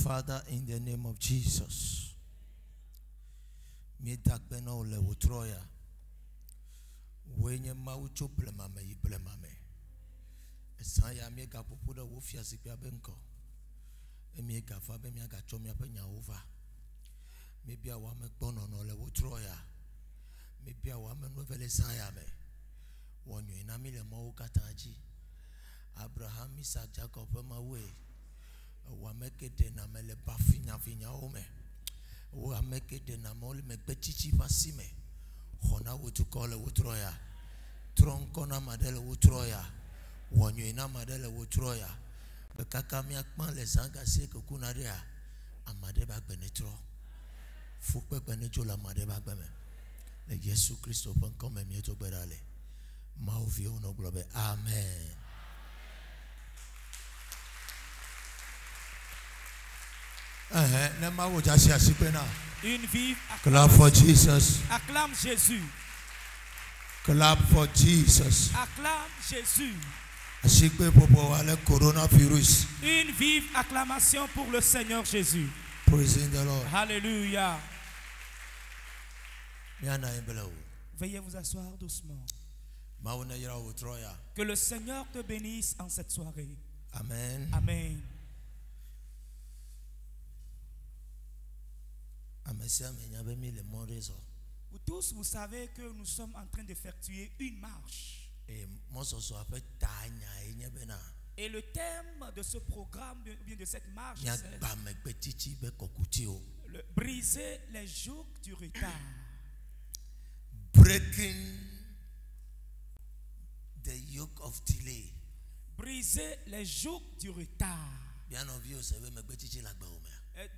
Father, in the name of Jesus, me takbeno le utroya. Wenye maucho blemame iblemame. Esaya me gapupuda wofia sipia benko. Emi gafa be mi aga chomia penya over. Maybe I want me bono no le utroya. Maybe I want me novele saya me. Wanyo inami le mau kataji. Abraham, Isaac, Jacob, my way. Wa make it na mele bafinya finya ome. Wa make it na mole me betichi pasime. Hona wutu kole wutroya. Tronkona madele wutroya. Wanyo ina madele wutroya. Bekaka mi akman le zanga se kukunaria. Amade bag benetro. Fukbe benejo la made bag beme. Le Yesu Christo pen come mieto berale. Mauvi uno globe. Amen. Une vive clap for Jesus. Acclame Jésus. Clap for Jesus. Acclame Jésus. Coronavirus. Une vive acclamation pour le Seigneur Jésus. Praising the Lord. Alléluia. Veuillez vous asseoir doucement. Que le Seigneur te bénisse en cette soirée. Amen. Amen. Vous tous, vous savez que nous sommes en train d'effectuer une marche. Et le thème de ce programme, ou bien de cette marche, c'est briser les jougs du retard. Breaking the yoke of delay. Briser les jougs du retard.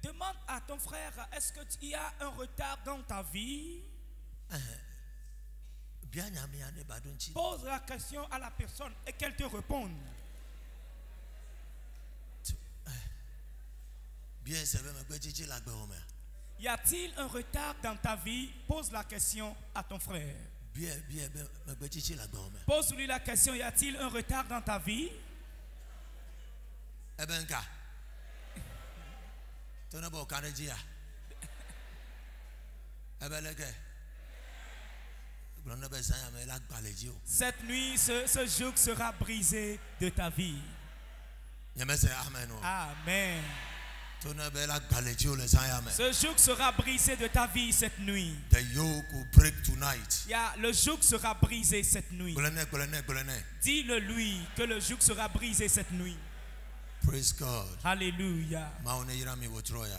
Demande à ton frère, est-ce que tu y as un retard dans ta vie? Pose la question à la personne et qu'elle te réponde. Y a-t-il un retard dans ta vie? Pose la question à ton frère. Pose-lui la question, y a-t-il un retard dans ta vie? Cette nuit, ce joug sera brisé de ta vie. Amen. Ce joug sera brisé de ta vie cette nuit. The yoke will break tonight. Le joug sera brisé cette nuit. Dis-le lui que le joug sera brisé cette nuit. Praise God. Alléluia.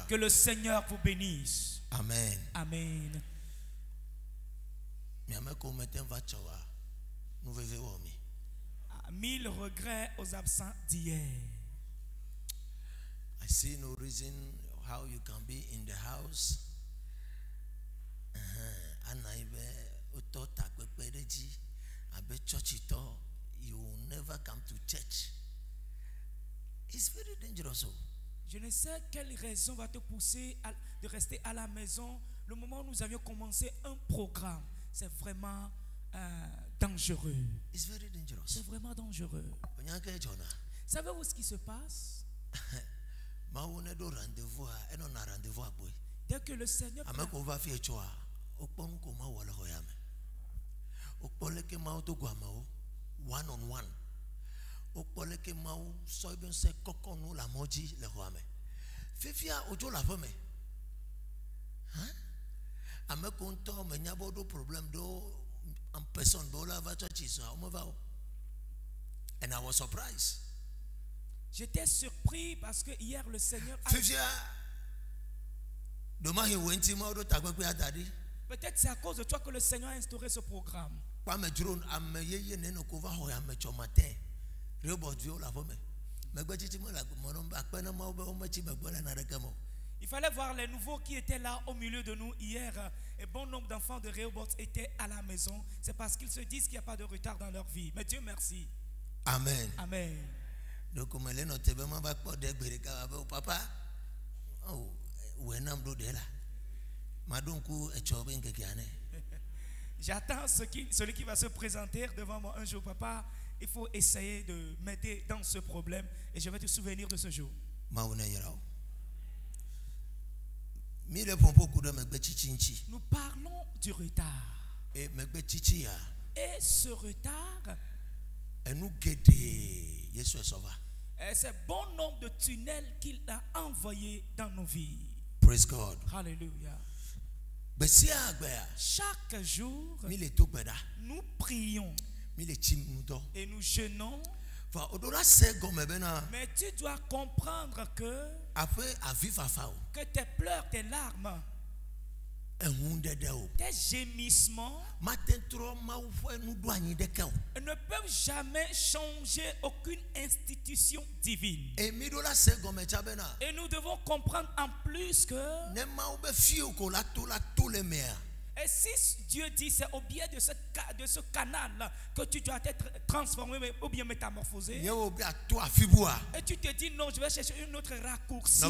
Que le Seigneur vous bénisse. Amen. Amen. Mille regrets aux absents d'hier. I see no reason how you can be in the house. You will never come to church. It's very dangerous. Je ne sais quelle raison va te pousser de rester à la maison le moment où nous avions commencé un programme. C'est vraiment dangereux. It's very dangerous. C'est vraiment dangereux. Savez-vous ce qui se passe? Dès que le Seigneur one on one. Fifia ojo la fome. Ame konto me nyabo do problem do en person bola va church and I was surprised. J'étais surpris parce que hier le Seigneur a... Peut-être c'est à cause de toi que le Seigneur a instauré ce programme. Il fallait voir les nouveaux qui étaient là au milieu de nous hier. Et bon nombre d'enfants de Rehoboth étaient à la maison. C'est parce qu'ils se disent qu'il n'y a pas de retard dans leur vie. Mais Dieu merci. Amen. Amen. Donc, papa, j'attends celui qui va se présenter devant moi un jour. Papa, il faut essayer de m'aider dans ce problème et je vais te souvenir de ce jour. Nous parlons du retard. Et ce retard, c'est bon nombre de tunnels qu'il a envoyés dans nos vies. Praise God. Alléluia. Chaque jour, nous prions et nous jeûnons. Mais tu dois comprendre que tes pleurs, tes larmes, tes gémissements ne peuvent jamais changer aucune institution divine. Et nous devons comprendre en plus que et si Dieu dit c'est au biais de ce canal que tu dois être transformé ou bien métamorphosé, et tu te dis non, je vais chercher une autre raccourci.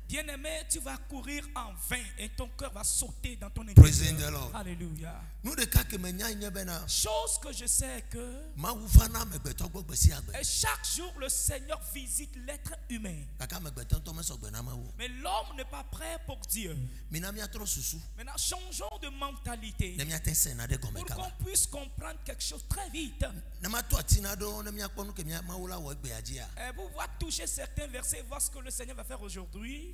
Bien-aimé, tu vas courir en vain et ton cœur va sauter dans ton intérieur. Alléluia. Chose que je sais que et chaque jour le Seigneur visite l'être humain. Mais l'homme n'est pas prêt pour Dieu. Maintenant, changeons de mentalité pour qu'on puisse comprendre quelque chose très vite. Et vous voir toucher certains versets, voir ce que le Seigneur va faire aujourd'hui.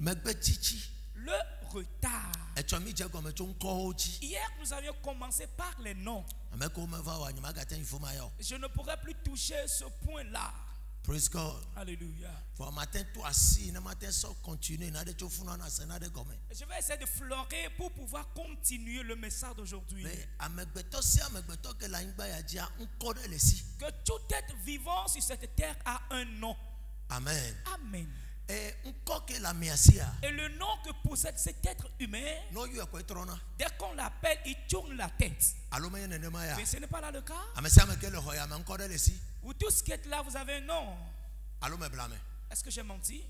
Le retard. Hier, nous avions commencé par les noms. Je ne pourrais plus toucher ce point-là. Praise God. Alléluia. Je vais essayer de florer pour pouvoir continuer le message d'aujourd'hui. Que tout être vivant sur cette terre a un nom. Amen. Amen. Et le nom que possède cet être humain, dès qu'on l'appelle, il tourne la tête. Mais ce n'est pas là le cas. Vous tous qui êtes là, vous avez un nom. Est-ce que j'ai menti?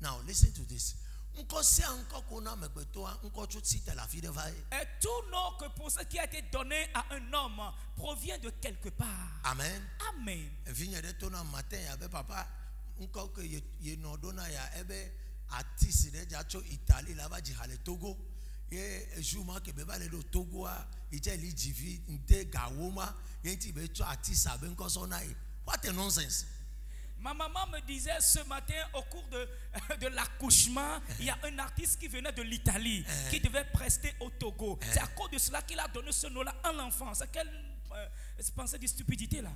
Now listen to this. Et tout nom que pour ce qui a été donné à un homme provient de quelque part. Amen. Amen. What a nonsense. Ma maman me disait ce matin au cours de l'accouchement, il y a un artiste qui venait de l'Italie qui devait prester au Togo. C'est à cause de cela qu'il a donné ce nom-là à l'enfant. C'est quelle pensée de stupidité là?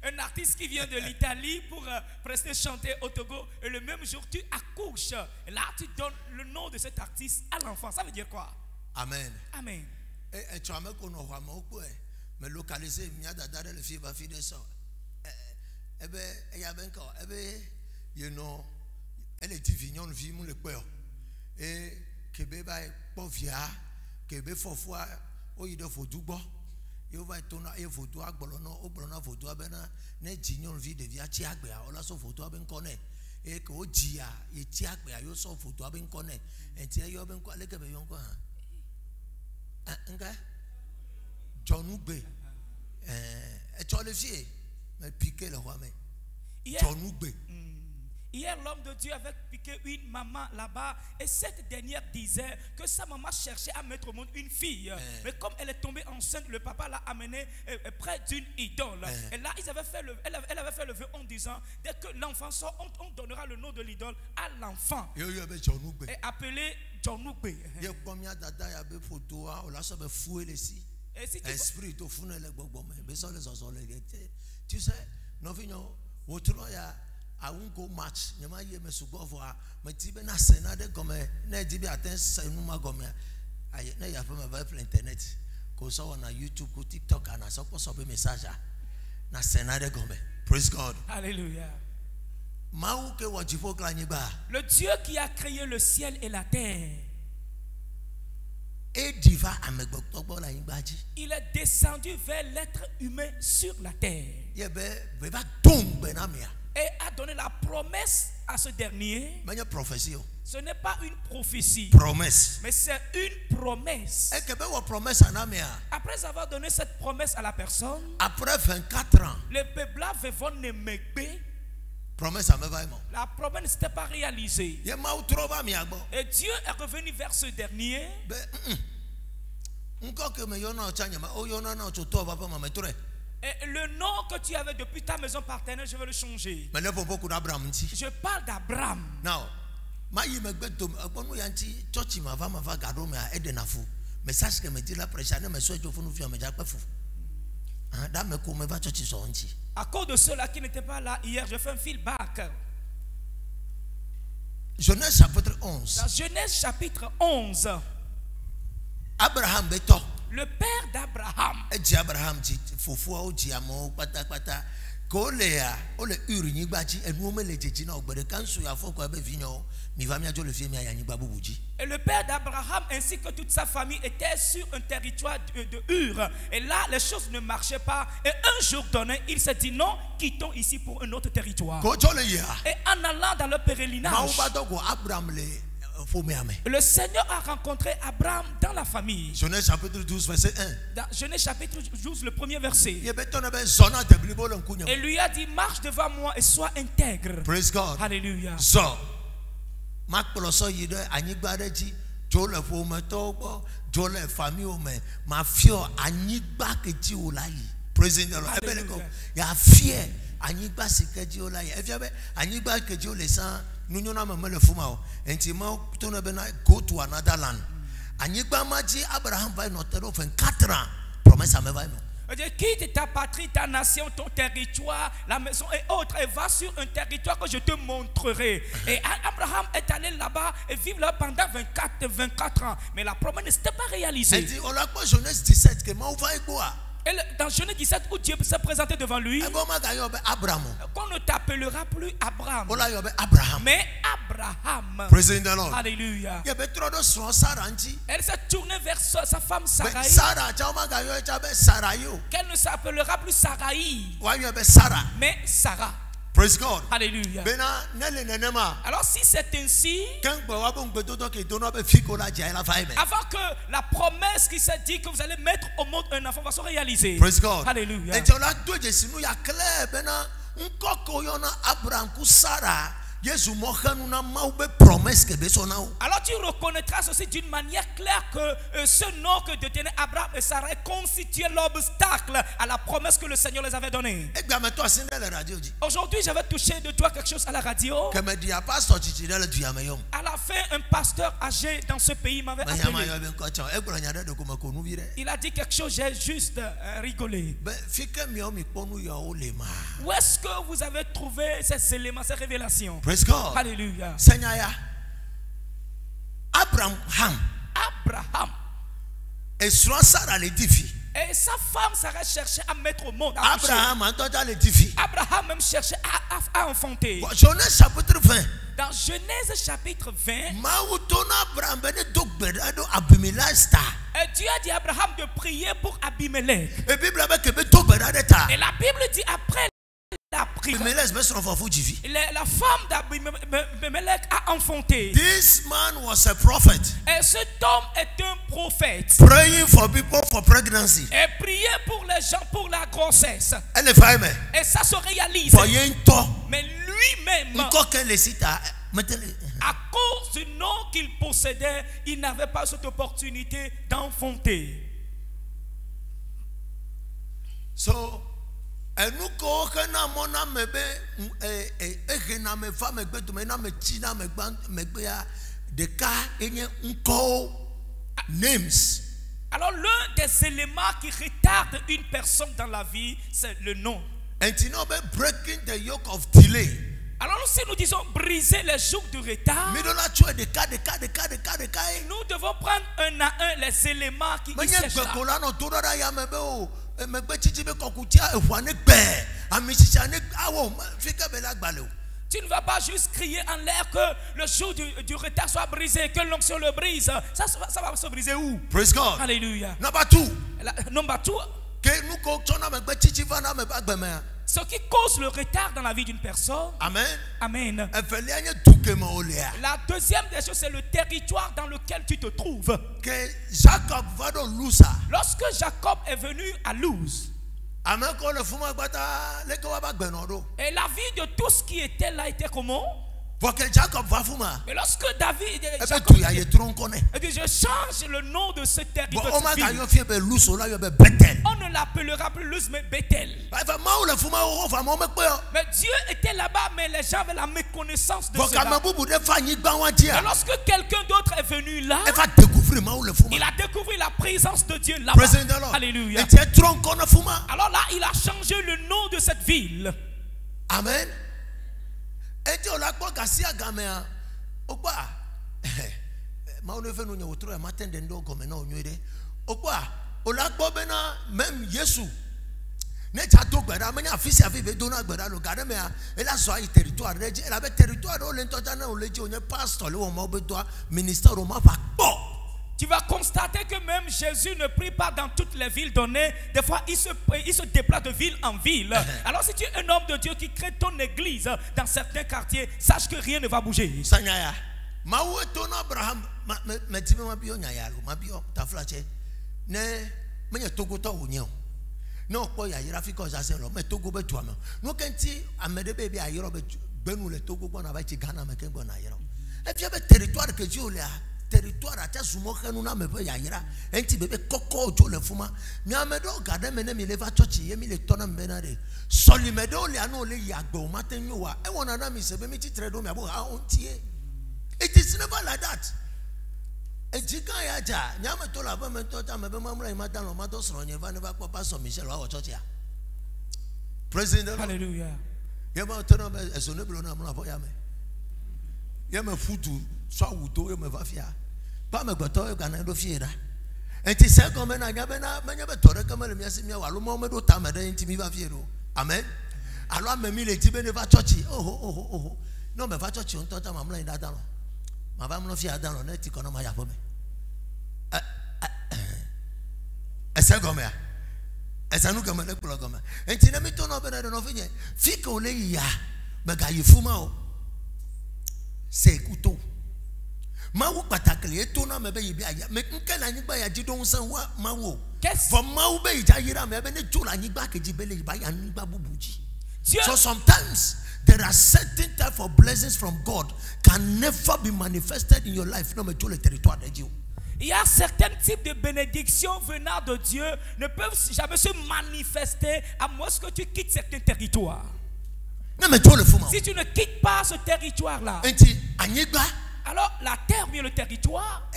Un artiste qui vient de l'Italie pour prester chanter au Togo et le même jour tu accouches. Et là tu donnes le nom de cet artiste à l'enfant. Ça veut dire quoi? Amen. Amen. Et tu as me localiser le fille va de ça. You know, elle est divine, vie mon le peur. Et que bébé pas via, que bébé faut fois, au il faut du bon. Il va être un photo à Bolono, au Bolono photo à Bena, ne dignon vie de via Tiagbea, on la so photo à Ben Conne, et que au Dia, et Tiagbea, yo so photo à Ben Conne, et Tia yo Ben Conne, le Cabayon quoi. John Ougbe, et tu as le fier, mais piqué le roi, mais John Ougbe. Hier, l'homme de Dieu avait piqué une maman là-bas et cette dernière disait que sa maman cherchait à mettre au monde une fille. Mais comme elle est tombée enceinte, le papa l'a amenée près d'une idole. Et là, elle avait fait le vœu en disant, dès que l'enfant sort, on donnera le nom de l'idole à l'enfant. Et appelé John Ougbe. Et si tu sais, I won't go much. Nyama ye me sugo for me tibe na senade gome na dibi atensa numa gome aye na ya fa me va internet ko so na YouTube ko TikTok and so ko so be message na senade gome. Praise God. Alléluia. Mau ke wajifo klani ba. Le Dieu qui a créé le ciel et la terre. Il est descendu vers l'être humain sur la terre. et a donné la promesse à ce dernier. Mais il y a prophétie. Ce n'est pas une prophétie, Promesse. mais c'est une promesse. Et que ben wa promesse anamia. Après avoir donné cette promesse à la personne, Après 24 ans, les peuples vont ne m'aimer. promesse à me va. La promesse ne s'était pas réalisée. Il y a ma outrova miagbo. Et Dieu est revenu vers ce dernier. Ben encore que me yona ochanya ma o yona na ochoto papa mama tore. Et le nom que tu avais depuis ta maison partenaire, je vais le changer. Mais ne faut pas qu'on Abraham nti. Je parle d'Abraham. Now, ma yi me gbeto agbonu ya nti church ma va gado me a edenafu. Message que me dit la prêche na me so ejo funu fi me ja pefu. Ah da me ko me va church so nti. À cause de ceux-là qui n'étaient pas là hier, je fais un feedback. Genèse chapitre 11. Dans Genèse chapitre 11, Abraham beto. le père d'Abraham, E ji Abraham ji fofu o ji amo patapata. Ko le a o le uru nyigba ji enu o me le jeji na ogbere kansu ya foko abe vinyo mi va mi ajo le fi mi aya nyigba bubuji. et le père d'Abraham ainsi que toute sa famille étaient sur un territoire de Ur. Et là, les choses ne marchaient pas. Et un jour donné, il s'est dit non, quittons ici pour un autre territoire. Ko jo le ya. Et en allant dans le pérégrinage, Ma do go Abraham le fo mi ame. le Seigneur a rencontré Abraham dans la famille. Genèse chapitre 12 verset 1. Dans Genèse chapitre 12, le premier verset. Ye beto na be zona de blibo le nkunya. Et lui a dit, marche devant moi et sois intègre. Praise God. Alléluia. So makpoloso yi de anyigba de ji jo le fo me to gbo jo le famille o me ma fio anyigba keji o la yi. Praise the Lord. Ebe ko ya fear anyigba sikeji o la yi. Efia be anyigba keji o le san nunyona me le fuma o. Enti ma to na be na go to another land. Anyigba ma ji Abraham va no tero 24 ans. Promesse me va no. Quitte ta patrie, ta nation, ton territoire, la maison et autres, et va sur un territoire que je te montrerai. Et Abraham est allé là-bas et vivre là pendant 24 ans. Mais la promesse ne s'était pas réalisée. Elle dit, on l'a pas Genèse 17 que ma ouva eboa. Et dans Genèse 17, où Dieu s'est présenté devant lui, Abraham. qu'on ne t'appellera plus Abraham, Abraham. mais Abraham. Praise the Lord. Alléluia. Il y avait trop de soins Saranti. Elle s'est tournée vers sa femme Sarai, Sarah, Sarayo. qu'elle ne s'appellera plus Sarai, Sarah. mais Sarah. Praise God. Alléluia. Alors si c'est ainsi, avant que la promesse qui s'est dit que vous allez mettre au monde un enfant va se réaliser. Praise God. Alléluia. Alors tu reconnaîtras aussi d'une manière claire que ce nom que détenait Abraham et Sarah constituait l'obstacle à la promesse que le Seigneur les avait donnée. Aujourd'hui, j'avais touché de toi quelque chose à la radio. À la fin, un pasteur âgé dans ce pays m'avait appelé. Il a dit quelque chose, j'ai juste rigolé. Où est-ce que vous avez trouvé ces éléments, ces révélations? Praise God. Alléluia. Abraham. Et sur Sarah les défis. Et sa femme Sarah cherchait à mettre au monde. Abraham les défis. Abraham même cherchait à enfanter. Genèse chapitre 20. Dans Genèse chapitre 20, Et Dieu a dit à Abraham de prier pour Abimelech. Et la Bible dit après la prière, la femme d'Abimelech a enfanté. This man was a prophet. Et cet homme est un prophète. Praying for people for pregnancy. Et prier pour les gens pour la grossesse. Et ça se réalise. Mais lui-même, à cause du nom qu'il possédait, il n'avait pas cette opportunité d'enfanter. So, et nous na mona mebe na me fa me gbedo me na me chi na me gban me gbe ya de ka enye nko names. Alors l'un des éléments qui retarde une personne dans la vie, c'est le nom. And you know breaking the yoke of delay. Alors si nous disons briser les jours de retard, nous devons prendre un à un les éléments qui sèchent là. Tu ne vas pas juste crier en l'air que le jour du retard soit brisé, que l'onction le brise. Ça va se briser où? Praise God. Alléluia. Number two. Number two. Ce qui cause le retard dans la vie d'une personne. Amen. Amen. Efelia nye tukema olea. La deuxième des choses, c'est le territoire dans lequel tu te trouves. Que Jacob va dans Lusa. Lorsque Jacob est venu à Luz, Amen ko le fuma gbata le ko wa ba gbenodo. et la vie de tout ce qui était là était comment? Pour que Jacob va fuma. Mais lorsque David E be Jacob, tu ya ye tron kone. et que je change le nom de ce Bon territoire, o de ma cette ga ville, yo fie be Luso la yo be Bethel. on ne l'appellera plus Luz mais Bethel. Ba fa ma o le fuma o fa mo me pe o. Mais Dieu était là-bas, mais les gens avaient la méconnaissance de Pour que ma cela. bubu de fa nyi gba wa Et dia. lorsque quelqu'un d'autre est venu là, E va découvrir ma o le fuma. il a découvert la présence de Dieu là-bas. Praise the Lord. Alléluia. E tie tron kone fuma. Alors là, il a changé le nom de cette ville. Amen. E ti o la gbo gasi agamea. Okwa. Ma o ne fe no nya wotro e maten de ndo gome na onwere. Okwa. O la gbo be na même Yesu. Ne cha to gbada me nya afisi afi be do na gbada lo gade me a e la so ayi territoire reje e la be territoire o le ntoja na o le je onye pastor le wo ma be do minister o ma fa po. Tu vas constater que même Jésus ne prie pas dans toutes les villes données. Des fois, il se déplace de ville en ville. Alors si tu es un homme de Dieu qui crée ton église dans certains quartiers, sache que rien ne va bouger. Sanyaya. Ma wo to na Abraham ma ti me ma bi o nya ya lo ma bi o ta flache. Ne me nya togo to wo nya o. No po ya yira fi ko ja se lo me togo be tu am. No kenti amede be bi ayiro be gbenu le togo gbona ba ti Ghana me ken gbona ayiro. E fi be territoire que Dieu le a. Territoire à Tasumo Henuna me yayira, enti bebe koko jo le fuma. Mi amedo gade mene mi leva church ye mi le tona menare. Soli medo le ano le yagbe o matenyo wa. E wona na mi sebe mi titredo mi abo ha ontie. It is never like that. E jika ya ja, nyame to la ba me to ta me be mamra imata lo ma to sro nye va ne va papa so Michel wa church ya. Praise the Lord. Alléluia. Ye ma to na be eso ne blo na mo abo ya me. Ye me futu so awuto ye me va fia. Pas me goto e gana do fiera. Enti se ko me na nya be tore kamele mi asimi wa lo mo me do ta me de enti mi va fiero. Amen. Alo amemi le ti be ne va church. Oh. No me va church on to ta mamla ida dan. Ma va mo fia dan na ti kono ma ya fo me. Ese go me a. Ese nu go me le kulo go me. Enti na mi to no be na no finye. Fika o le ya. Me ga yifuma o. Se kuto. Mawu patakle etona mebe yibi aya me nke na nyigba ya jidon san wa mawu for mawu be ijayira me be ne jola nyigba keji bele yiba ya nyigba bubuji. So sometimes there are certain type of blessings from God can never be manifested in your life no me jole territoire de Dieu. Il y a certains types de bénédictions venant de Dieu ne peuvent jamais se manifester à moins que tu quittes certains territoires. Si tu ne quittes pas ce territoire là, alors la terre vient le territoire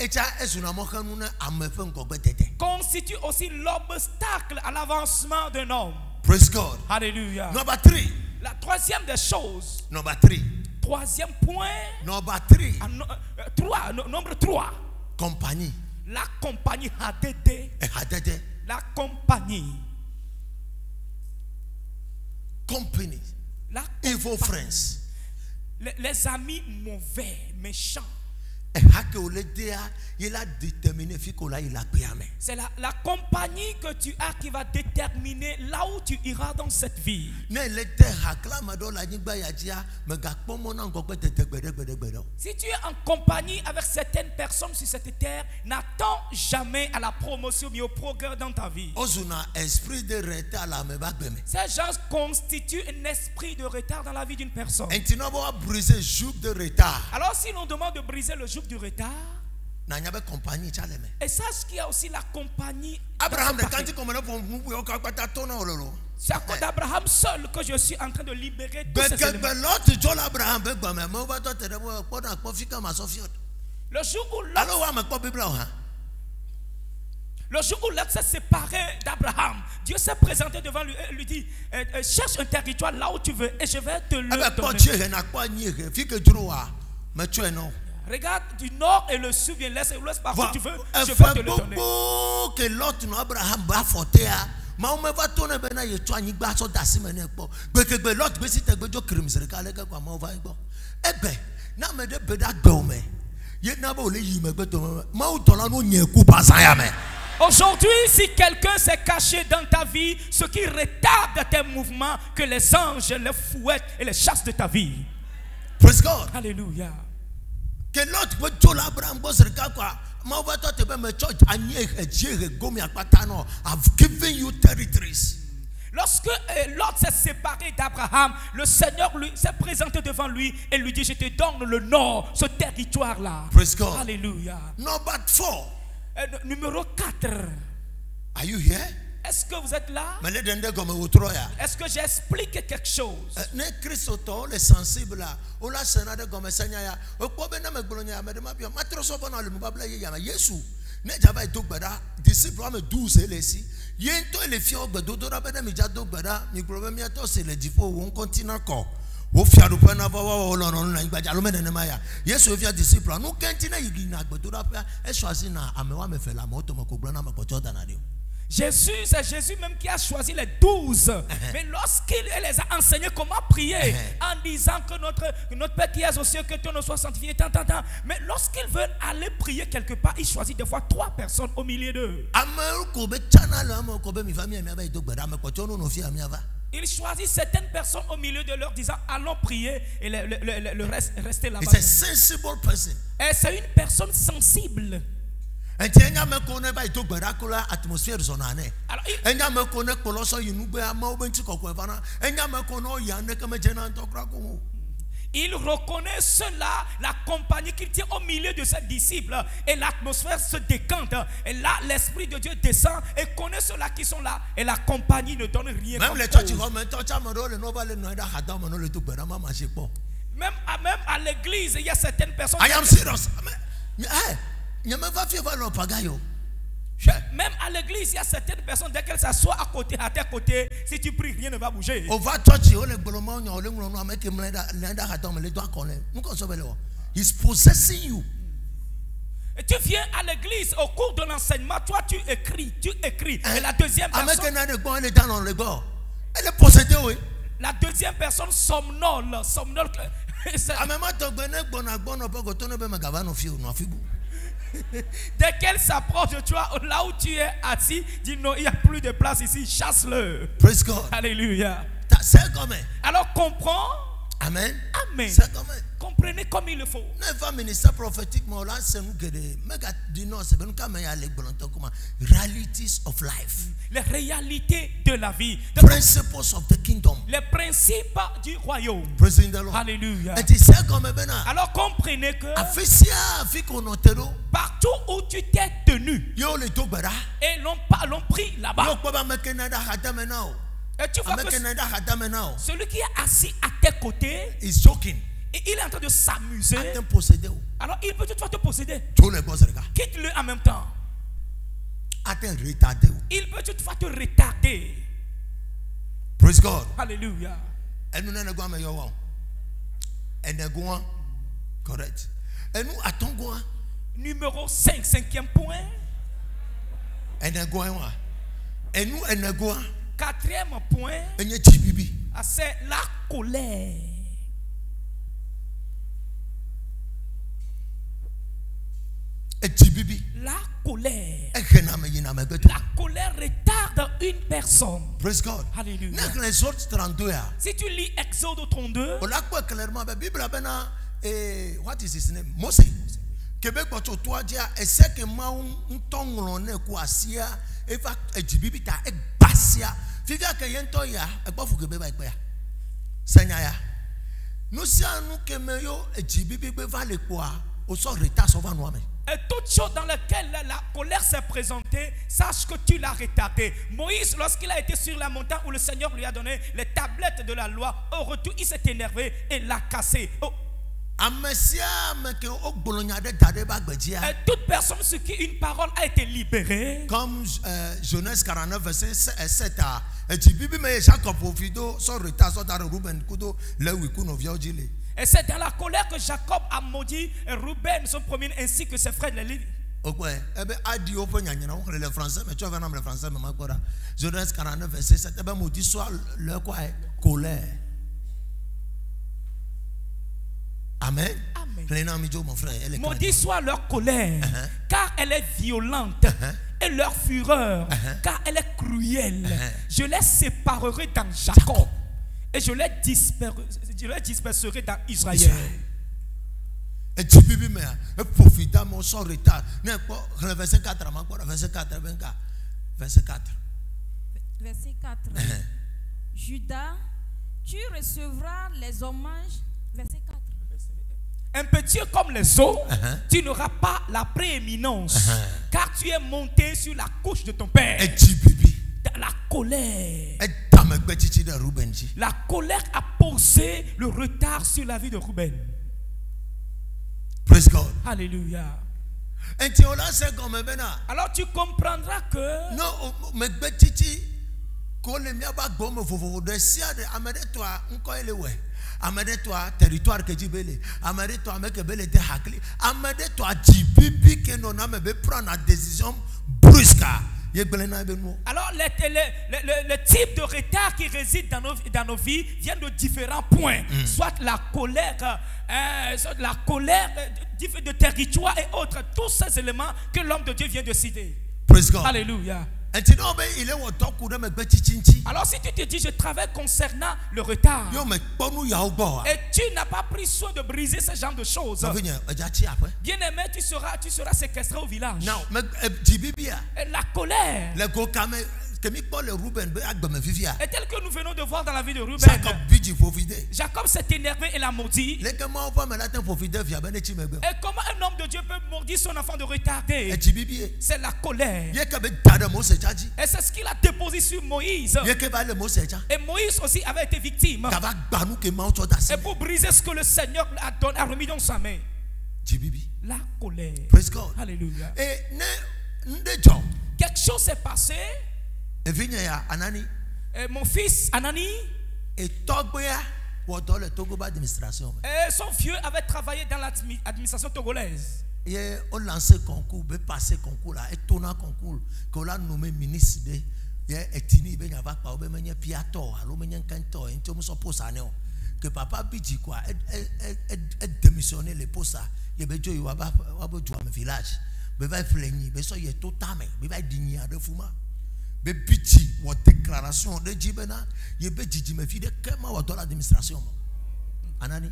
constitue aussi l'obstacle à l'avancement d'un homme. Praise God. Alléluia. Number 3. La troisième des choses. Number 3. Troisième point. Number 3. Nombre 3. Compagnie. La compagnie HDD. La compagnie. Company. Evil friends. Les amis mauvais, méchants. C'est la compagnie que tu as qui va déterminer là où tu iras dans cette vie. Si tu es en compagnie avec certaines personnes sur cette terre, n'attends jamais à la promotion mais au progrès dans ta vie. Ces gens constituent un esprit de retard dans la vie d'une personne. Alors si l'on demande de briser le joug du retard, et sache qu'il y a aussi la compagnie Abraham. C'est à cause d'Abraham seul que je suis en train de libérer tous ces éléments. Le jour où l'autre s'est séparé d'Abraham, Dieu s'est présenté devant lui et lui dit cherche un territoire là où tu veux et je vais te le donner. Regarde du nord et le sud, bien l'est et l'ouest, partout tu veux, je vais te le donner. Aujourd'hui, si quelqu'un s'est caché dans ta vie, ce qui retarde tes mouvements, que les anges les fouettent et les chassent de ta vie. Praise God. Alléluia. Que l'autre peut tout l'Abraham boss regarde quoi. Ma voix toi te be me church anye ejere gomi akpata no. I've given you territories. Lorsque Lot s'est séparé d'Abraham, le Seigneur s'est présenté devant lui et lui dit: je te donne le nord, ce territoire-là. Praise God. Alléluia. Number 4. Numéro 4. Are you here? Est-ce que vous êtes là? Est-ce que j'ai expliqué quelque chose? Ne Christo les sensibles là. O la senade comme senya ya. O ko be na me gbolonya me de ma bia. Matroso bona le mbabla ye ya Yesu. Ne java e dogbada. Disciple am 12 elesi. Yento ele fi ogbedo do ra be na mi ja dogbada. Mi gboro mi ato se le difo won continent ko. Wo fi arupa na fa wa lo no na igbaja lo me ne ma ya. Yesu fi disciple no kenti na yigi na gbedo ra pa e choisi na amewa me fe la mo to mo ko gbona ma ko Jordan na dio. Jésus, c'est Jésus même qui a choisi les 12. Mais lorsqu'il les a enseignés comment prier, en disant que notre Père qui est aux cieux, que ton nom soit sanctifié, mais lorsqu'ils veulent aller prier quelque part, il choisit des fois 3 personnes au milieu d'eux. Il choisit certaines personnes au milieu de leur disant: allons prier, et le reste restez là-bas. It's a sensible person. Et c'est une personne sensible. Alors, il reconnaît cela, la compagnie qu'il tient au milieu de ses disciples, et l'atmosphère se décante, et là l'Esprit de Dieu descend et connaît ceux-là qui sont là, et la compagnie ne donne rien. Même à l'église, il y a certaines personnes. I am serious. Même à l'église, il y a certaines personnes, dès qu'elles s'assoient à tes côtés, si tu pries, rien ne va bouger. He's possessing you. Et tu viens à l'église, au cours de l'enseignement, toi tu écris. Et la deuxième personne, elle est possédée, oui. La deuxième personne somnole. Dès qu'elle s'approche de toi, là où tu es assis, dis non, il n'y a plus de place ici, chasse-le. Praise God. Alléluia. Alors comprends. Amen. Amen. Comprenez comme il le faut. Realities of life. Les réalités de la vie. Principles of the kingdom. Les principes du royaume. Praising the Lord. Alléluia. Alors comprenez que partout où tu t'es tenu et l'ont pris là-bas. Et tu vois que celui qui est assis à tes côtés, is joking. Et il est en train de s'amuser. Alors il peut toutefois te posséder. Quitte-le en même temps. Il peut toutefois te retarder. Praise God. Alléluia. Correct. Numéro 5, 5e point. 4e point, c'est la colère. La colère. La colère retarde une personne. Praise God. Alléluia. Si tu lis Exode 32, what is his name? Moses. Québec bato toi dia eseke ma ntonglo ne kwasia eva ejibibi ta egbasia fivia ke yento ya egbofu kebe ba ipe senya ya no sia nu kemeyo ejibibi be vale kwa o so retard so va no ame. Et toute chose dans laquelle la colère s'est présentée, sache que tu l'as retardé. Moïse, lorsqu'il a été sur la montagne où le Seigneur lui a donné les tablettes de la loi, au retour, il s'est énervé et l'a cassé. Oh. Et toute personne sur qui une parole a été libérée, comme Genèse 49 verset 7 et c'est dans la colère que Jacob a maudit Ruben, son premier, ainsi que ses frères les Lévites. Le français, mais tu vas le français, mais Genèse 49 verset 7 maudit soit leur colère. Amen. Maudit soit leur colère, car elle est violente. et leur fureur, car elle est cruelle. Je les séparerai dans Jacob et je les disperserai dans Israël. Et tu peux me profiter mon son retard. Verset 4, verset 4, verset 4. Verset 4. Judas, tu recevras les hommages. Verset 4. Un petit comme les eaux, tu n'auras pas la prééminence, car tu es monté sur la couche de ton père. Et tu peux La colère. La colère a posé le retard sur la vie de Ruben. Praise God. Alléluia. Alors tu comprendras que territoire que tu veux, toi mec belle te hakli, toi jibibi que non a me prendre une décision brusque. Alors le type de retard qui réside dans nos vies vient de différents points. Soit la colère de territoire et autres. Tous ces éléments que l'homme de Dieu vient de citer. Praise God. Alléluia. Alors si tu te dis je travaille concernant le retard et tu n'as pas pris soin de briser ce genre de choses, bien aimé, tu seras séquestré au village. Et la colère est telle que nous venons de voir dans la vie de Ruben. Jacob s'est énervé et l'a maudit. Et comment un homme de Dieu peut maudire son enfant de retarder? C'est la colère. Et c'est ce qu'il a déposé sur Moïse. Et Moïse aussi avait été victime. Et pour briser ce que le Seigneur a remis dans sa main. La colère. Alléluia. Quelque chose s'est passé. Et mon fils Anani et son vieux avait travaillé dans l'administration togolaise. On lancé concours, passé concours là, et tournant concours, qu'on l'a nommé ministre de que papa bidji quoi, est démissionné les postes, il y a un village, il va flénir, il va tout tamer, il va digner de fuma. Bidji, ou déclaration de Djibena, il va dire, me fille de comment on doit l'administration. Anani.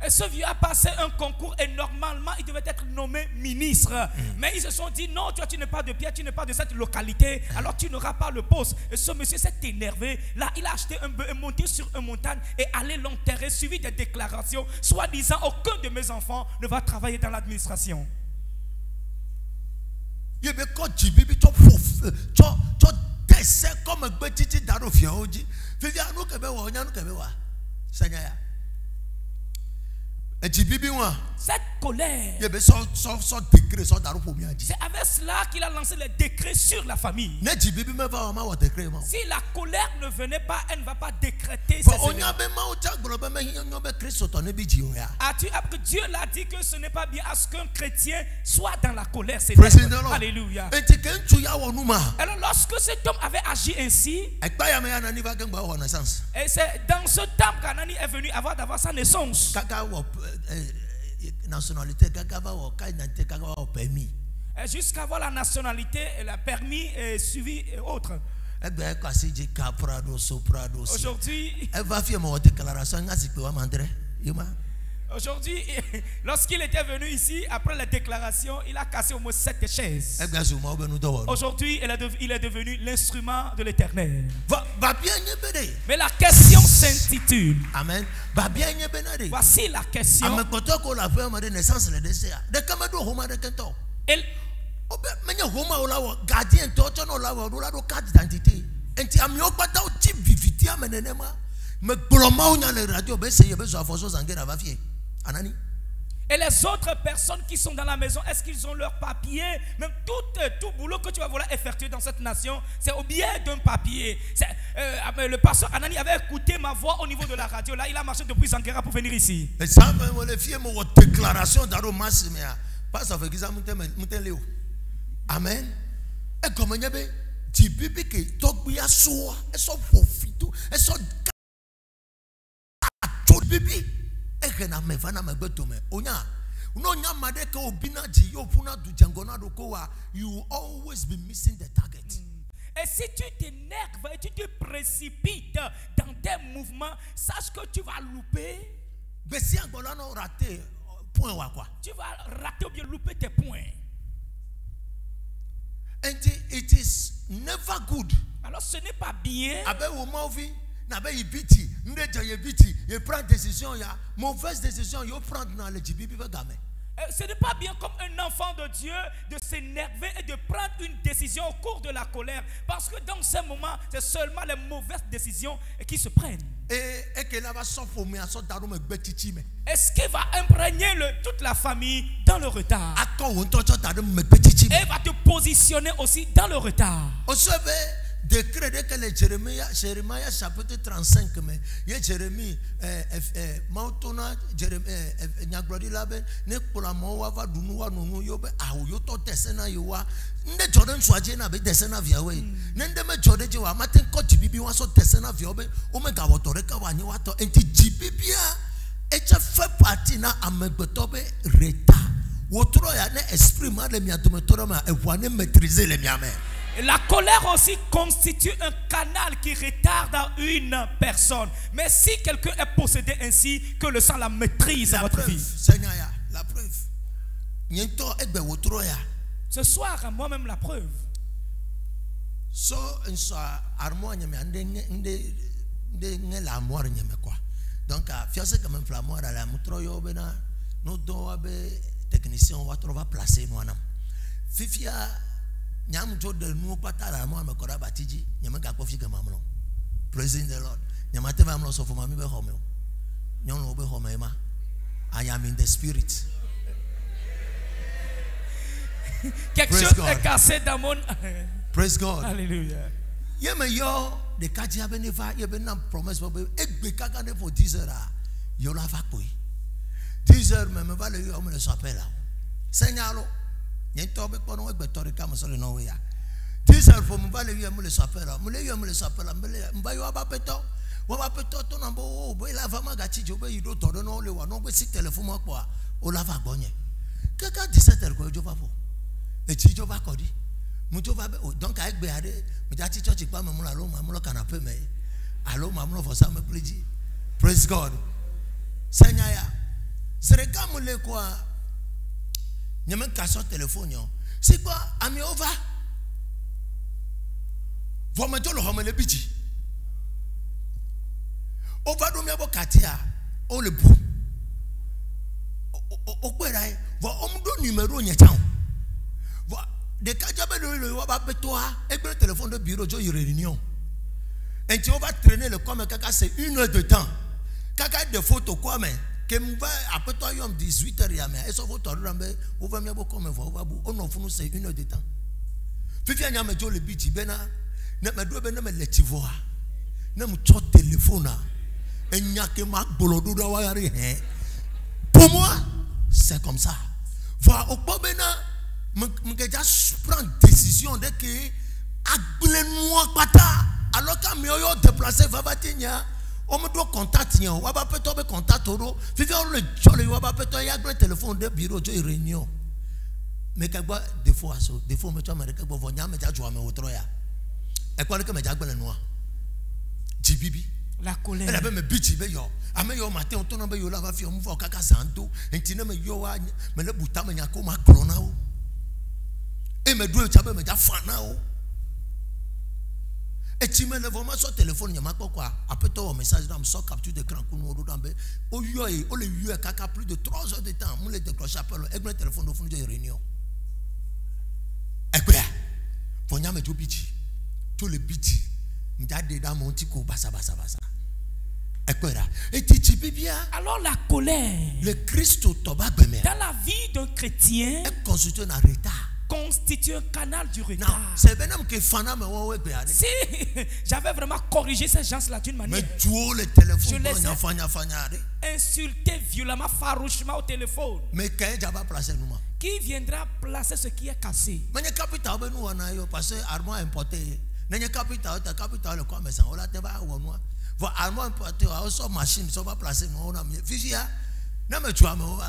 Et ce vieux a passé un concours et normalement il devait être nommé ministre. Mais ils se sont dit non, toi tu n'es pas de Pierre, tu n'es pas de cette localité, alors tu n'auras pas le poste. Et ce monsieur s'est énervé. Là il a acheté un bœuf, monté sur une montagne et allé l'enterrer, suivi des déclarations, soi-disant aucun de mes enfants ne va travailler dans l'administration. Il y a comme un petit d'Arofia. Cette colère, c'est avec cela qu'il a lancé les décrets sur la famille. Si la colère ne venait pas, elle ne va pas décréter ces éléments. As-tu appris que Dieu l'a dit que ce n'est pas bien à ce qu'un chrétien soit dans la colère? C'est Alléluia. Alors lorsque cet homme avait agi ainsi, et c'est dans ce temps qu'Anani est venu d'avoir sa naissance. Nationalité, jusqu'à avoir la nationalité, le permis et suivi et autres. Aujourd'hui, lorsqu'il était venu ici, après la déclaration, il a cassé au moins 7 chaises. Aujourd'hui, il est devenu l'instrument de l'Éternel. Mais la question s'intitule. Amen. Voici la question. Et les autres personnes qui sont dans la maison, est-ce qu'ils ont leur papier? Même tout boulot que tu vas vouloir effectuer dans cette nation, c'est au biais d'un papier. Le pasteur Anani avait écouté ma voix au niveau de la radio. Là, il a marché depuis Zanguera pour venir ici. Et ça, déclaration Amen. Et comme il y avait dit, You will always be missing the target. Et si tu t'énerves et tu te précipites dans tes mouvements, sache que tu vas louper. Tu vas rater ou bien louper tes points. And it is never good. Alors ce n'est pas bien. Mauvaise décision, ce n'est pas bien comme un enfant de Dieu de s'énerver et de prendre une décision au cours de la colère. Parce que dans ce moment, c'est seulement les mauvaises décisions qui se prennent. Est-ce qu'il va imprégner toute la famille dans le retard? Et va te positionner aussi dans le retard. Décret de que le Jérémie chapitre 35 mais ye Jérémie mautona Jérémie nyaglodi labe ne pola mowa va dunuwa nunu yobe ayo to desena yowa nde Jordan swaje na be desena via we nde me Jordan je wa matin ko jibibi wa so desena via obe o me ga wotore ka wa ni wa to enti jibibia e cha fait partie na amegbotobe reta wotro ya ne esprit ma le miatometoro ma e wa ne maîtriser le miame. La colère aussi constitue un canal qui retarde une personne. Mais si quelqu'un est possédé ainsi, que le sang la maîtrise à votre vie. Seigneur, la preuve. Ce soir, moi-même la preuve. So, donc, fiancé comme un flamoir à la moutroyo, nous devons technicien, on va placer moi. Fifia. Praising the Lord. I am in the spirit. Quelque chose est cassé dans mon. Praise God. Alléluia. The kaji abenifa yebenam promise for egbe kagane for teaser yola fakoi. Teaser me va le yo me le s'appelle. Segnalo. Niente be pono egbe tori kama solo no ya. Teaser for me va le yo me le s'appelle. Me le yo me le s'appelle mba yo abapeto. Wa bapeto to na bo bo la fama gachi jo be yido to no le wa no be si telephone mo po o la va gbonye. Kaka 17 ko jo papo. E chi jo ba kodi. Donc avec Béadé, je dis church pas me la loma me canapé mais allo mamulo for ça me plaisir. Praise God. Seigneur ya. Sereka mule quoi. Nyame kaso téléphone yo. C'est quoi ami over? Vous me tolo homme le biji. Over do me abo katia. O le bu. O kwera e. Vo omdo numéro nya town. De kajabe le waba petoa et le téléphone de bureau jo réunion. Et tu vas traîner le comme kaka c'est 1 heure de temps. Kaka de photos quoi mais que m'va après toi yom 18h ya mais eso photo rambe ou va miabo comme va bu on offre nous c'est 1 heure de temps. Fifi nya me jo le biti bena na me do bena me letivoa. Na mu cho téléphone et nya ke ma bolodo da wa yari hein. Pour moi c'est comme ça. Va au bena je prends décision de que alors quand je déplacé Vavatinia, on me doit contacter, on va pas tomber contact au vivre le jolly, on va pas tomber un téléphone de bureau de réunion. Mais quand des fois, me tu as marqué que vous venez me dire jouer au troya. Et quoi que me diable le noir. Jibibi. La colère. Elle avait me bichi beyo. Ame yo matin on tourne beyo la va faire on va kaka santo. Et tu ne me yo me le bouta me nyako ma clonao. Et me doit tu me dire fanao. Et tu me le vraiment sur téléphone y a quoi après toi message dans so capture d'écran qu'on nous donne au yo o le yo kaka plus de 3 heures de temps mon le décroche appel et le téléphone de fond de réunion. Et quoi faut nyame to biti to le biti m'dade dans mon tiko basa. Et quoi et tu bien alors la colère le Christ toba bemé dans la vie d'un chrétien est constitué un retard. Constitue un canal du retard. C'est bien que Fana me voit. Si j'avais vraiment corrigé ces gens-là d'une manière. Mais tu le téléphone. Je les ai insultés violemment, farouchement au téléphone. Mais qui viendra placer ce qui est cassé? Mais le capital parce que armoire importé. Le capital le commerçant. On l'a débat ou moi. Voir armoire importé, aussi machine, ça va placer moi. On a mis. Fisia, non mais tu as moi.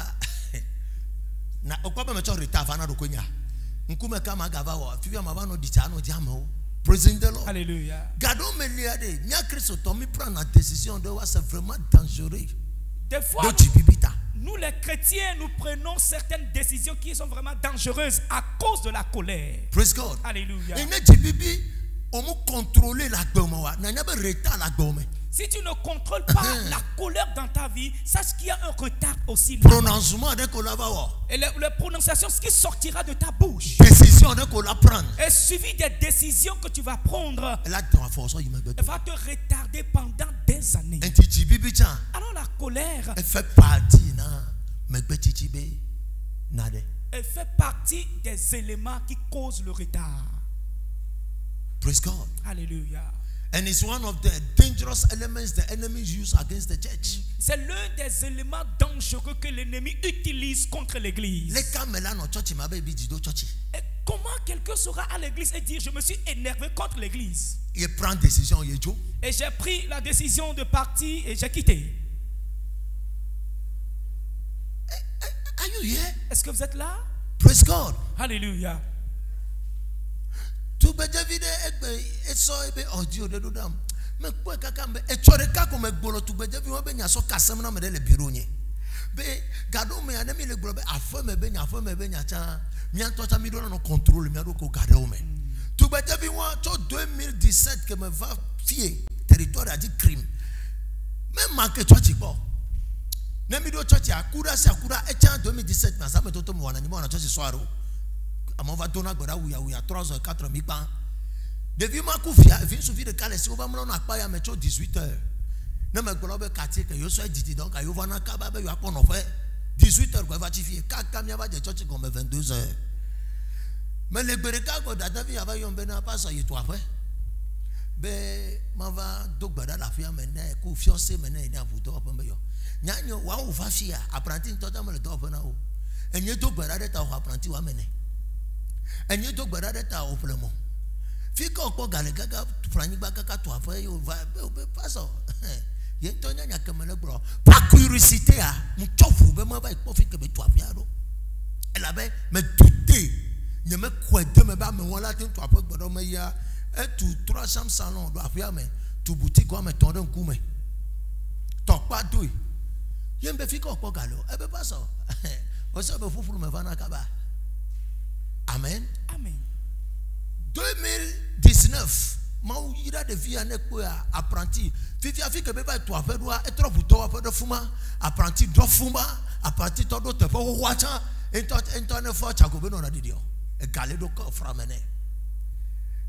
na okwa me cho retard fa na do konya nkume kama gava wa fifia mabano ditano diamo. Praising the Lord. Alléluia. Gardons mes liades. Nya Christ Tommy prend la décision de voir c'est vraiment dangereux. Des fois, nous les chrétiens, nous prenons certaines décisions qui sont vraiment dangereuses à cause de la colère. Praise God. Alléluia. Et ne jibibi on me contrôler la goma na nya be retard la goma. Si tu ne contrôles pas la colère dans ta vie, sache qu'il y a un retard aussi là. Prononcement de qu'on la va voir. Et la prononciation, ce qui sortira de ta bouche. Décision de qu'on la prendre. Et suivi des décisions que tu vas prendre. Elle va te retarder pendant des années. Alors la colère. Elle fait partie Elle fait partie des éléments qui causent le retard. Praise God. Alléluia. And it's one of the dangerous elements the enemy use against the church. C'est l'un des éléments dangereux que l'ennemi utilise contre l'église. Et comment quelqu'un sera à l'église et dire je me suis énervé contre l'église? Il prend décision, et j'ai pris la décision de partir et j'ai quitté. Are you here? Est-ce que vous êtes là? Praise God. Alléluia. Tu peux David et so ebe audio de dodam me kwa kaka me e chore ka ko me gbolo tu be David wa be nya so kasem na me de le biro nye be gado me ana me le gbolo be afo me be nya cha mi an to cha mi do no contrôle mi ado ko gado me tu be David wa to 2017 que me va fier territoire a dit crime même manque church bo na mi do church akura e cha 2017 na sa me to mo wana ni mo na church soaro. On va donner à 3 h 4 h pas. Depuis ma coufia, vient suffire de caler si on va me donner à 18 h. Ne me globe quartier que je sois dit donc à Yovana Kababe, il y a pas en fait 18 h quoi va tifier. Kakam yava de church comme 22 h. Mais les bereka ko dadavi yava yombena pas ça y toi après. Be mava dogbada la fia mena ku fiancé mena ina vuto apa mbeyo. Nyanyo wa u fa fia apprenti tota me le do na o. Enye dogbada de ta apprenti wa mena. And you talk about that oplemo. Fika okpo galegaga frani bagaka to afa yo va paso. Ye tonya nya kemele bro. Pa curiosité a mchofu be ma ba ikpo fika be to afia do. Ela be me douter. Nye me kwede me ba me wala tin to afa gbodo me ya e tu 3 chambres salon do afia me tu boutique wa me tonde nku me. Tok pa do. Ye be fika okpo galo e be paso. O se be fufulu me vana kaba. Amen. Amen. 2019, mau ira de vie ane kwa apprenti. Fifi afike beba to afedwa etro buto afedo fuma apprenti do fuma apprenti to do tefo wacha ento ne fo chago be no na didio. E gale do ko framene.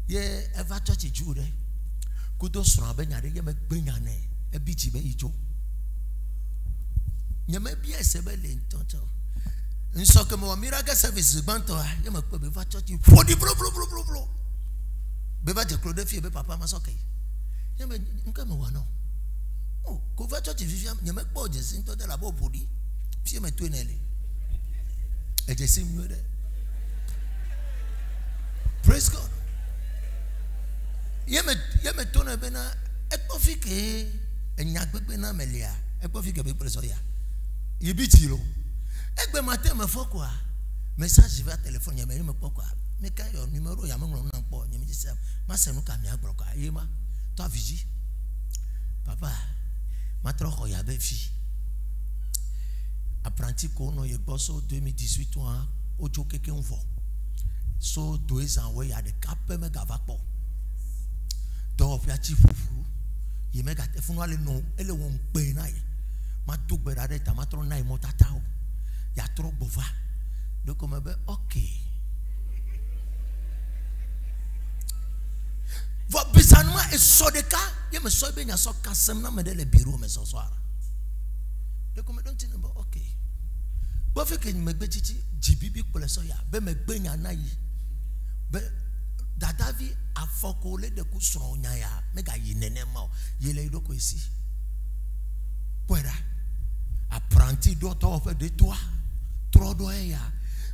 Ye eva church jude. Kudo sura be nyade ye me gbenyane e bichi be ijo. Nyame bi esebe le ntonto. Nso que mo miracle service banto ya me be va church for the bro be va de Claude fie be papa ma soke ya me nka me wa no oh ko va church vivia ya me po je sinto de la bo podi fie me to nele e je sim no de. Praise God. Ya me to na be na e po fike enya gbegbe na melia e po fike be preso ya ye bi tiro. Egbe matin me fo quoi message vers téléphone ya me po quoi me ka yo numéro ya me ngro na po nyemi dise ma se nu ka mi agbro kwa yema to aviji papa ma tro ko ya be fi apprenti ko no ye boso 2018 wa ojo keke nvo so 2 ans we ya de kape me gava po do fi achi fufu ye me ga te funu ale no ele won pe na ye ma to gbera de ta ma tro na mo tata o ya trop bova donc on me dit ok va bisanuma et sodeka ye me so be nya so kasem na me de le bureau me so soara donc on me donne tin ok bo fe ke me gbe chichi jibibi pole so ya be me gbe nya na yi be dadavi afoko le de ku so nya ya me ga yi nene ma ye le do ko esi pueda apprenti do to fe de toi trodo ya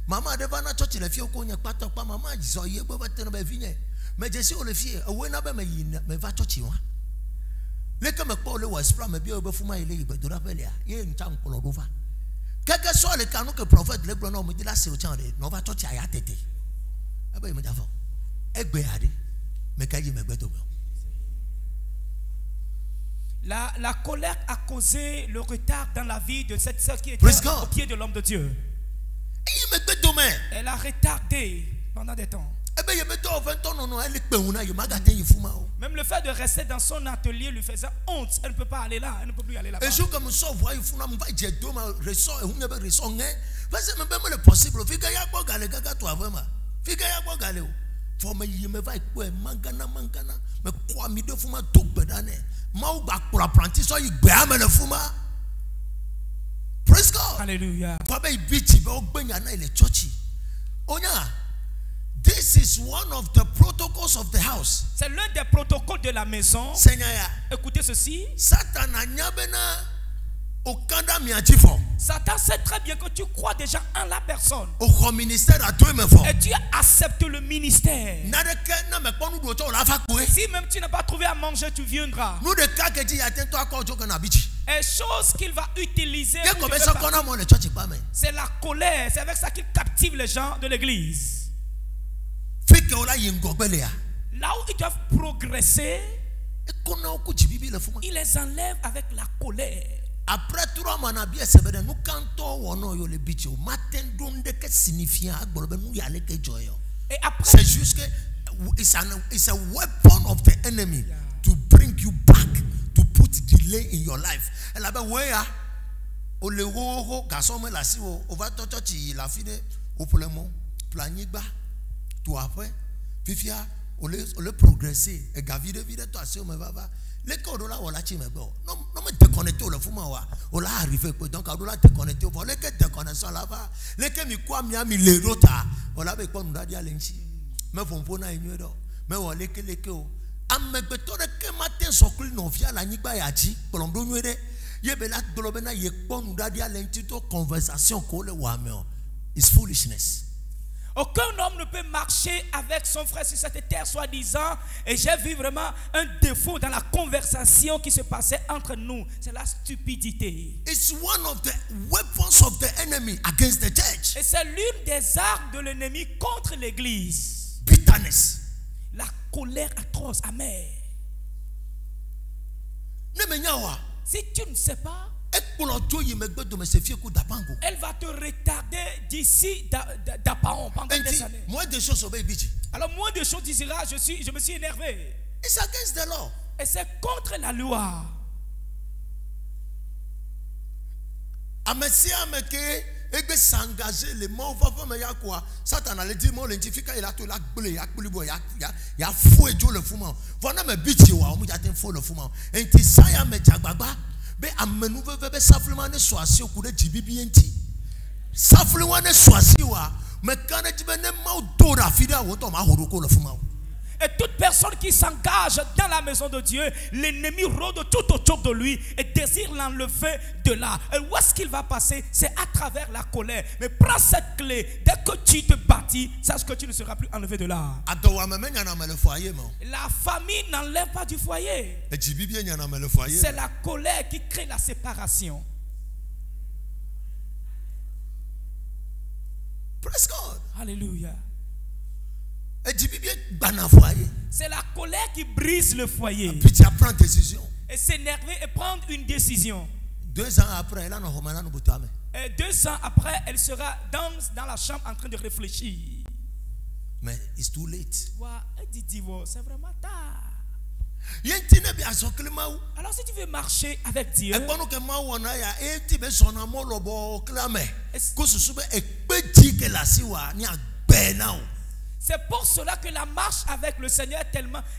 mama de vana church le fie ko nya pato pa mama jiso ye bo beteno be vinye me jesi o le fie we na be me yin me va church wa le ka me po le wa spra me bi o be fuma ile ibe do rapelia ye nta nkolo do va Quel que soit le canon que le prophète le prenant, on me dit là, c'est au temps de non, va toi, tu as tête. Eh bien, il me dit, mais quand il me dit, la colère a causé le retard dans la vie de cette sœur qui était au pied de l'homme de Dieu. Elle a retardé pendant des temps. Même le fait de rester dans son atelier lui faisait honte. Elle ne peut pas aller là. Elle ne peut plus aller là-bas. Praise God. Alléluia. This is one of the protocols of the house. C'est l'un des protocoles de la maison. Écoutez ceci. Satan sait très bien que tu crois déjà en la personne. Et tu acceptes le ministère. Si même tu n'as pas trouvé à manger, tu viendras. Et chose qu'il va utiliser, c'est la colère. C'est avec ça qu'il captive les gens de l'église. Là où ils doivent progresser, il les enlève avec la colère. Après 3 mois, nous cantons le bicho. Et après, c'est juste que it's a weapon of the enemy to bring you back, to put delay in your life. Et là-bas, ouais, au léro, garçon, mais là, si on va t'entendre, la fille, au problème, planique, tout après, fifia, on le progresser, et gavide, vide, toi, si on me va. Les codes là, on l'a tiré, non, mais déconnecté, on l'a arrivé, donc on l'a déconnecté, on l'a déconnecté là-bas. Les que mi quoi mi a mis les rota, on l'a avec quoi nous a dit à l'enchi. Mais vous pouvez pas y aller, mais on l'a que les que. Amme beto de que matin sokuli non via la niba yachi, pour l'on donner. Yebela dolobena yekpon nous a dit à l'enchi to conversation qu'on le voit mais it's foolishness. Aucun homme ne peut marcher avec son frère sur cette terre soi-disant. Et j'ai vu vraiment un défaut dans la conversation qui se passait entre nous. C'est la stupidité. It's one of the weapons of the enemy against the church. Et c'est l'une des armes de l'ennemi contre l'église. Bitterness. La colère atroce, amère. Si tu ne sais pas, elle va te retarder d'ici d'Apaon pendant des années. Alors moins de choses dira, je me suis énervé. It's against the law. Et c'est contre la loi. Et s'engager les mots mais ya quoi Satan allait dire moi l'identifica il a tout la blé ya kulibo ya fou et le fumant voilà me biti wa o mu ya ten fo le fumant enti saya me jagbagba be amenu be saflement ne soasi o kude jibibi enti saflement ne soasi wa me kana jibe ne ma do ra fida wo to ma horoko le fumant. Et toute personne qui s'engage dans la maison de Dieu, l'ennemi rôde tout autour de lui et désire l'enlever de là. Et où est-ce qu'il va passer? C'est à travers la colère. Mais prends cette clé. Dès que tu te bâtis, sache que tu ne seras plus enlevé de là. La famille n'enlève pas du foyer. C'est la colère qui crée la séparation. Praise God. Alléluia. C'est la colère qui brise le foyer. Et s'énerver et prendre une décision. 2 ans après, et 2 ans après, elle sera dans la chambre en train de réfléchir. Mais it's too late. C'est vraiment tard. Alors si tu veux marcher avec Dieu, c'est pour cela que la marche avec le Seigneur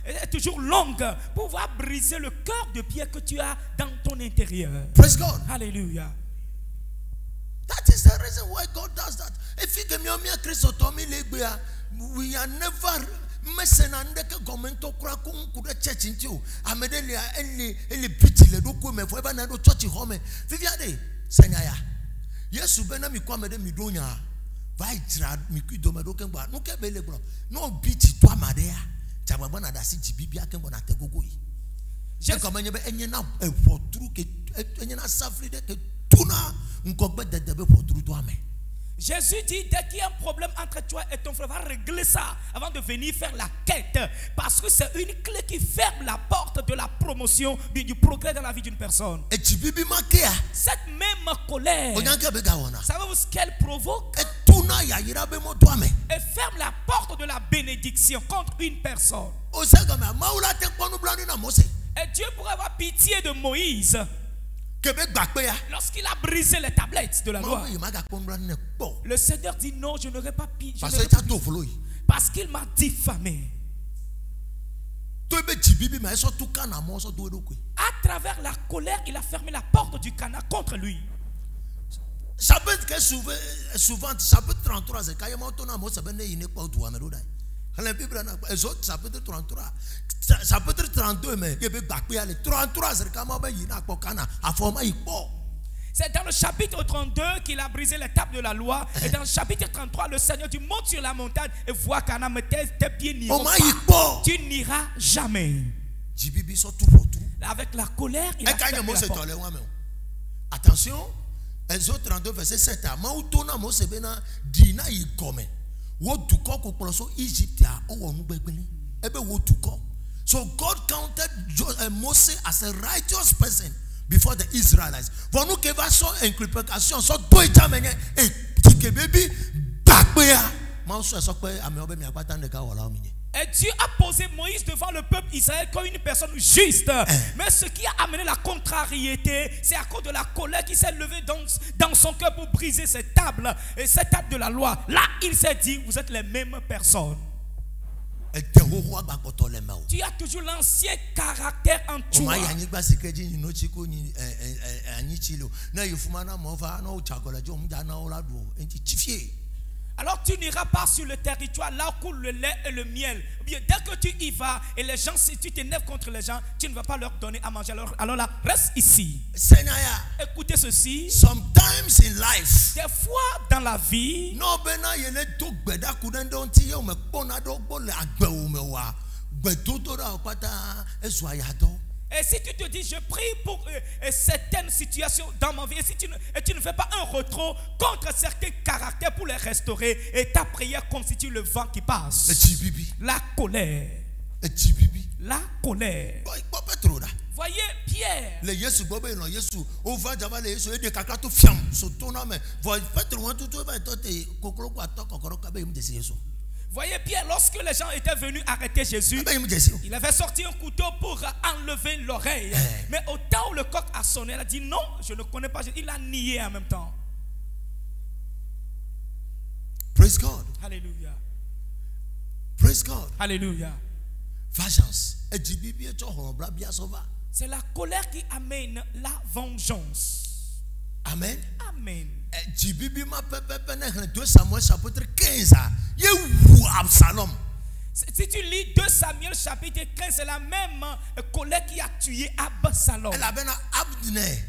est toujours longue, pour pouvoir briser le cœur de pierre que tu as dans ton intérieur. Praise God. Alléluia. That is the reason why God does that. If you give me a Christotomy, we are never messing and the government to crack on the church into you. Amedelia, any pity, the document for ever no church home. Viviade, Sanyaya. Yes, you better me come and me donya. Vai trad mi kudo madoken ba no ke bele bro no biti to amadea tababa na dasi jibibia ke bona tegogo yi je ko menye be enye na for true ke enye na safri de Jésus dit, dès qu'il y a un problème entre toi et ton frère, va régler ça avant de venir faire la quête. Parce que c'est une clé qui ferme la porte de la promotion, du progrès dans la vie d'une personne. Cette même colère, savez-vous ce qu'elle provoque? Elle ferme la porte de la bénédiction contre une personne. Et Dieu pourrait avoir pitié de Moïse lorsqu'il a brisé les tablettes de la loi. Le Seigneur dit non, je n'aurai pas pitié parce qu'il m'a diffamé. À travers la colère, il a fermé la porte du Cana contre lui. Chapitre 33, c'est quand il chapitre 33, chapitre 32, mais 33, c'est dans le chapitre 32 qu'il a brisé les tables de la loi. Et dans le chapitre 33, le Seigneur dit monte sur la montagne et vois Cana, mais tes pieds n'iront pas. Tu n'iras jamais. Avec la colère, il a fermé la porte. Attention, Exode 32, verset 7. So God counted Moses as a righteous person before the Israelites. Et Dieu a posé Moïse devant le peuple Israël comme une personne juste. Mais ce qui a amené la contrariété, c'est à cause de la colère qui s'est levée dans son cœur pour briser cette table. Et cette table de la loi. Là, il s'est dit, vous êtes les mêmes personnes. Tu as toujours l'ancien caractère en toi. Alors tu n'iras pas sur le territoire là où coule le lait et le miel. Bien, dès que tu y vas et les gens, si tu t'énerves contre les gens, tu ne vas pas leur donner à manger. Alors là, reste ici. Écoutez ceci. Sometimes in life, des fois dans la vie, et si tu te dis, je prie pour certaines situations dans ma vie, et tu ne fais pas un retour contre certains caractères pour les restaurer, et ta prière constitue le vent qui passe. La colère. La colère. Voyez Pierre. Voyez Pierre, lorsque les gens étaient venus arrêter Jésus, il avait sorti un couteau pour enlever l'oreille. Mais au temps où le coq a sonné, il a dit non, je ne connais pas. Il a nié en même temps. Praise God. Alléluia. Praise God. Alléluia. Vengeance. C'est la colère qui amène la vengeance. Amen. Amen. 2 Samuel chapitre 15. Absalom. Si tu lis 2 Samuel chapitre 15, c'est la même colère qui a tué Absalom. Elle avait Abner.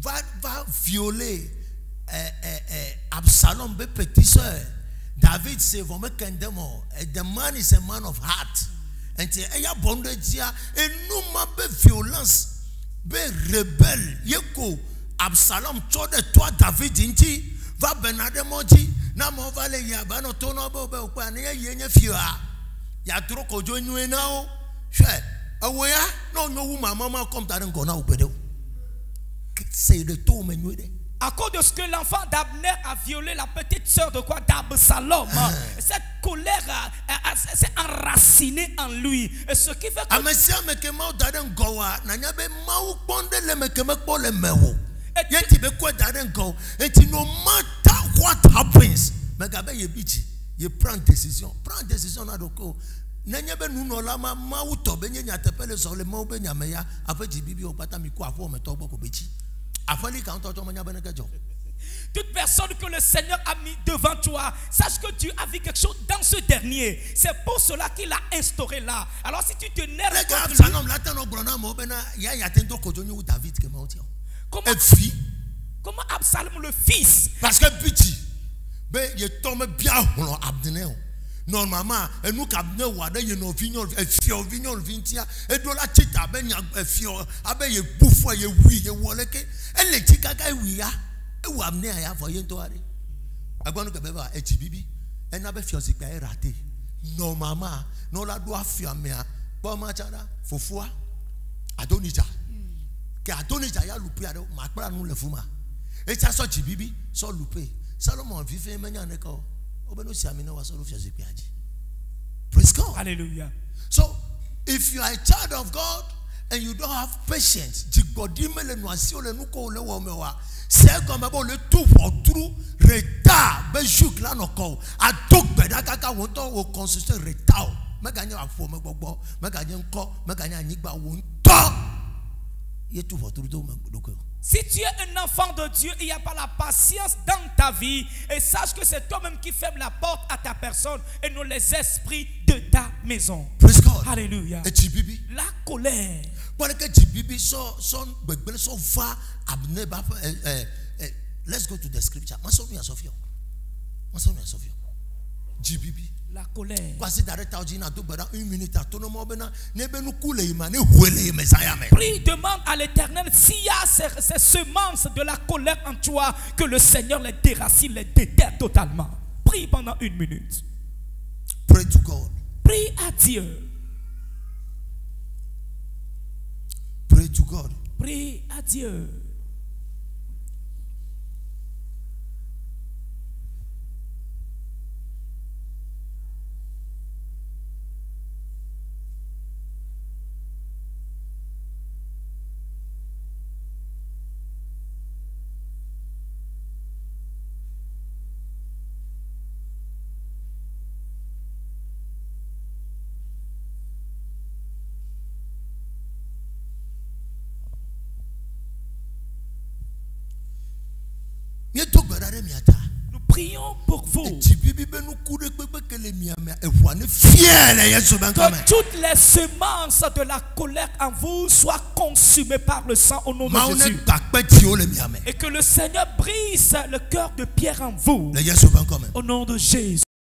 Va violer Absalom, petit soeur. David c'est vraiment condemné. The man is a man of heart. Et il y a bon de dire et nous m'a violence. Be rebelle yeko Absalom to de toi David inti va benade moji na mo vale ya ba no to no bo be okpa na ye nya fiwa ya tro ko jo nu na o hwe awoya no no wu mama come ta nko na ubede c'est de tout menu de. À cause de ce que l'enfant d'Abner a violé la petite sœur de quoi d'Absalom, cette colère s'est enracinée en lui. Et ce qui fait que no matter what happens, you prend décision. Prends décision na doko. Nenye nous no la ma uto benye nyatepele so le mo benya meya afa jibibi opata mi ko afo me togbo ko bechi. Toute personne que le Seigneur a mis devant toi, sache que Dieu a vu quelque chose dans ce dernier. C'est pour cela qu'il a instauré là. Alors si tu te nerves comment Absalom le fils? Parce que petit, il tombe bien Abner. normalement et nous cabne wada ye no vignon e fio vignon vintia e do la chita be nya e fio abe ye bufo ye wi ye woleke e le chika ga wi ya e wa mne ya fo ye to are agbonu ke be ba e ti bibi e na be fio si pe raté normalement no la do afia me a bo ma chara fofua adonija ke adonija ya lupe ade ma kpara nu le fuma e cha so ti bibi so lupe Salomon vive menya ne ko. Praise God. Hallelujah. So, if you are a child of God and you don't have patience, c'est comme le tout pour tout retard, bejouk là encore. A tout bedaka wonto au consiste retard. Me gagner à fo me gbogbo, me gagner encore, me gagner anigba wonto. Il est tout pour tout donc. Si tu es un enfant de Dieu, il n'y a pas la patience dans ta vie. Et sache que c'est toi-même qui ferme la porte à ta personne et non les esprits de ta maison. Praise God. Alléluia. La colère. Let's go to the scripture. La colère. Prie, demande à l'Éternel s'il y a ces semences de la colère en toi, que le Seigneur les déracine, les déterre totalement. Prie pendant 1 minute. Pray to God. Prie à Dieu. Pray to God. Prie à Dieu. Nous prions pour vous. Que toutes les semences de la colère en vous soient consumées par le sang au nom de Jésus. Et que le Seigneur brise le cœur de pierre en vous. Au nom de Jésus.